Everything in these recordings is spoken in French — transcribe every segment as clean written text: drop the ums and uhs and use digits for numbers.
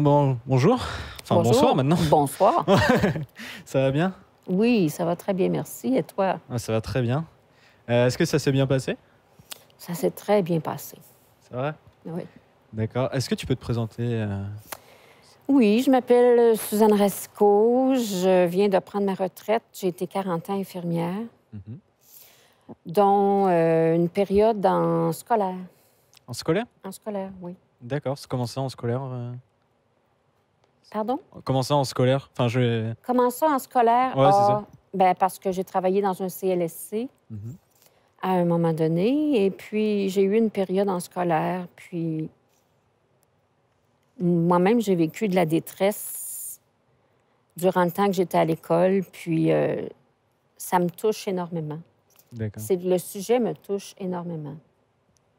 Bonjour. Enfin, bonsoir Bonjour. maintenant. Bonsoir. Ça va bien? Oui, ça va très bien, merci. Et toi? Ouais, ça va très bien. Est-ce que ça s'est bien passé? Ça s'est très bien passé. C'est vrai? Oui. D'accord. Est-ce que tu peux te présenter Oui, je m'appelle Suzanne Rasco. Je viens de prendre ma retraite. J'ai été 40 ans infirmière, Mhm. dont une période en scolaire. En scolaire? En scolaire, oui. D'accord. Comment ça en scolaire Pardon? Comment ça en scolaire? Enfin, je. Comment ça en scolaire? Ouais, c'est ça. Ben, parce que j'ai travaillé dans un CLSC Mhm. à un moment donné. Et puis, j'ai eu une période en scolaire. Puis, moi-même, j'ai vécu de la détresse durant le temps que j'étais à l'école. Puis, ça me touche énormément. D'accord. Le sujet me touche énormément.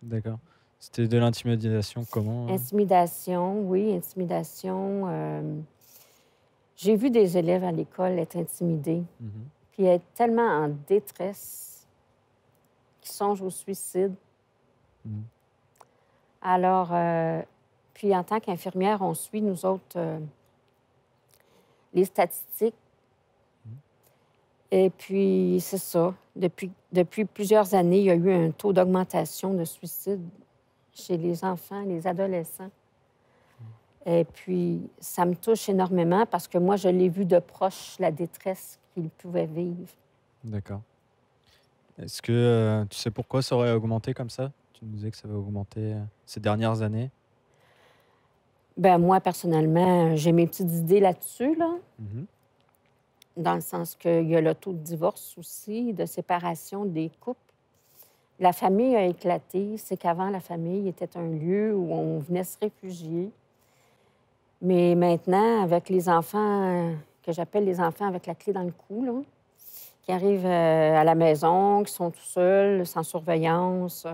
D'accord. C'était de l'intimidation, comment Intimidation, oui, intimidation. J'ai vu des élèves à l'école être intimidés, Mhm. puis être tellement en détresse qu'ils songent au suicide. Mhm. Alors, puis en tant qu'infirmière, on suit, nous autres, les statistiques. Mhm. Et puis, c'est ça. Depuis plusieurs années, il y a eu un taux d'augmentation de suicide chez les enfants, les adolescents. Et puis, ça me touche énormément parce que moi, je l'ai vu de proche, la détresse qu'ils pouvaient vivre. D'accord. Est-ce que tu sais pourquoi ça aurait augmenté comme ça? Tu nous disais que ça avait augmenté ces dernières années. Ben moi, personnellement, j'ai mes petites idées là-dessus, là, Mhm. dans le sens qu'il y a le taux de divorce aussi, de séparation des couples. La famille a éclaté. C'est qu'avant, la famille était un lieu où on venait se réfugier. Mais maintenant, avec les enfants, que j'appelle les enfants avec la clé dans le cou, là, qui arrivent à la maison, qui sont tout seuls, sans surveillance.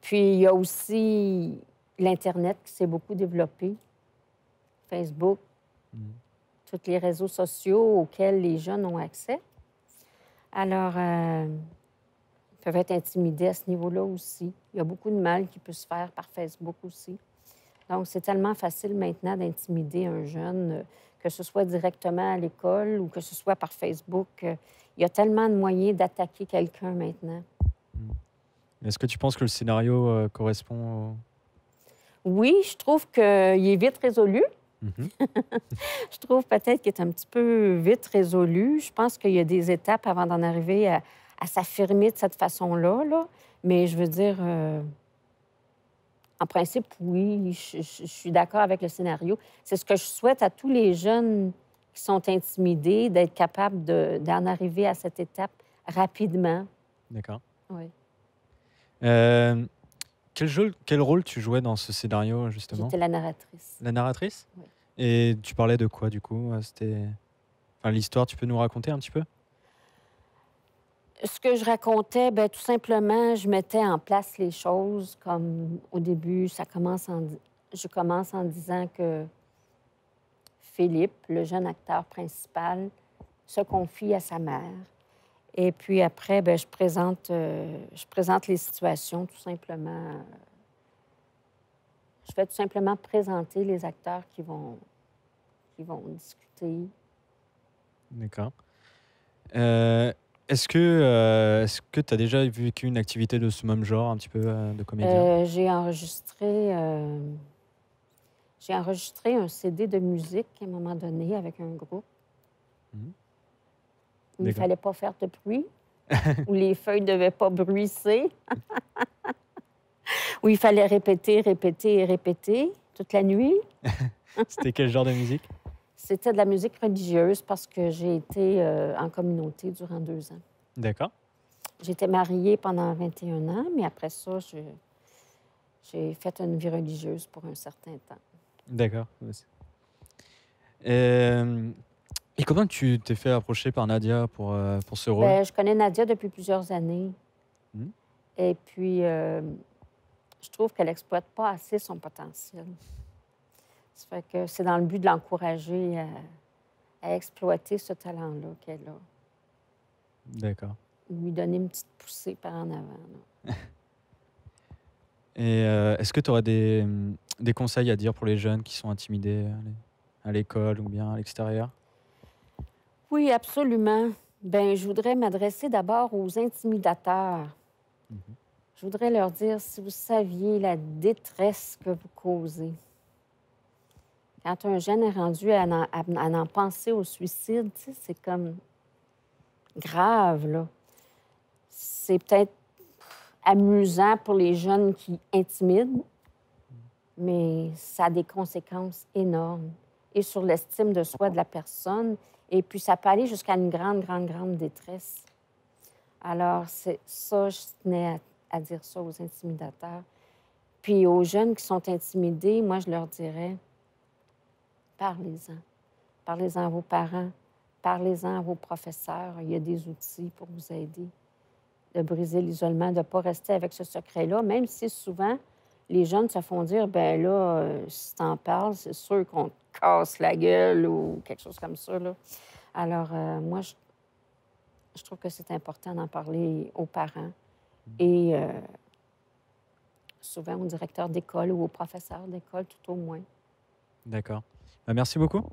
Puis il y a aussi l'Internet qui s'est beaucoup développé, Facebook, Mhm. tous les réseaux sociaux auxquels les jeunes ont accès. Alors, ils peuvent être intimidés à ce niveau-là aussi. Il y a beaucoup de mal qui peut se faire par Facebook aussi. Donc, c'est tellement facile maintenant d'intimider un jeune, que ce soit directement à l'école ou que ce soit par Facebook. Il y a tellement de moyens d'attaquer quelqu'un maintenant. Mhm. Est-ce que tu penses que le scénario correspond au... Oui, je trouve qu'il est vite résolu. Mhm. Je trouve peut-être qu'il est un petit peu vite résolu. Je pense qu'il y a des étapes avant d'en arriver à s'affirmer de cette façon-là. Là. Mais je veux dire, en principe, oui, je suis d'accord avec le scénario. C'est ce que je souhaite à tous les jeunes qui sont intimidés, d'être capables d'en arriver à cette étape rapidement. D'accord. Oui. Euh, quel rôle tu jouais dans ce scénario, justement? J'étais la narratrice. La narratrice? Oui. Et tu parlais de quoi, du coup? C'était... Enfin, l'histoire, tu peux nous raconter un petit peu? Ce que je racontais, bien, tout simplement, je mettais en place les choses comme au début, je commence en disant que Philippe, le jeune acteur principal, se confie à sa mère. Et puis après, bien, je présente les situations tout simplement. Je vais tout simplement présenter les acteurs qui vont discuter. D'accord. Est-ce que tu as déjà vécu une activité de ce même genre, un petit peu, de comédien? J'ai enregistré un CD de musique à un moment donné avec un groupe Mhm. où il ne D'accord. fallait pas faire de bruit, où les feuilles ne devaient pas bruisser, où il fallait répéter, répéter et répéter toute la nuit. C'était quel genre de musique? C'était de la musique religieuse parce que j'ai été en communauté durant 2 ans. D'accord. J'étais mariée pendant 21 ans, mais après ça, j'ai fait une vie religieuse pour un certain temps. D'accord. Euh, Et comment tu t'es fait approcher par Nadia pour ce rôle? Bien, je connais Nadia depuis plusieurs années. Mhm. Et puis, je trouve qu'elle n'exploite pas assez son potentiel. Ça fait que c'est dans le but de l'encourager à exploiter ce talent-là qu'elle a. D'accord. Lui donner une petite poussée par en avant. Là. Et est-ce que tu aurais des conseils à dire pour les jeunes qui sont intimidés à l'école ou bien à l'extérieur? Oui, absolument. Ben, je voudrais m'adresser d'abord aux intimidateurs. Mmh. Je voudrais leur dire, si vous saviez la détresse que vous causez. Quand un jeune est rendu à en penser au suicide, tu sais, c'est comme grave, là. C'est peut-être amusant pour les jeunes qui intimident, mais ça a des conséquences énormes et sur l'estime de soi de la personne. Et puis, ça peut aller jusqu'à une grande, grande, grande détresse. Alors, c'est ça, je tenais à dire ça aux intimidateurs. Puis aux jeunes qui sont intimidés, moi, je leur dirais, parlez-en. Parlez-en à vos parents, parlez-en à vos professeurs. Il y a des outils pour vous aider de briser l'isolement, de ne pas rester avec ce secret-là, même si souvent, les jeunes se font dire, ben là, si t'en parles, c'est sûr qu'on te casse la gueule ou quelque chose comme ça, là. Alors, moi, je trouve que c'est important d'en parler aux parents et souvent au directeur d'école ou au professeur d'école, tout au moins. D'accord. Bah, merci beaucoup.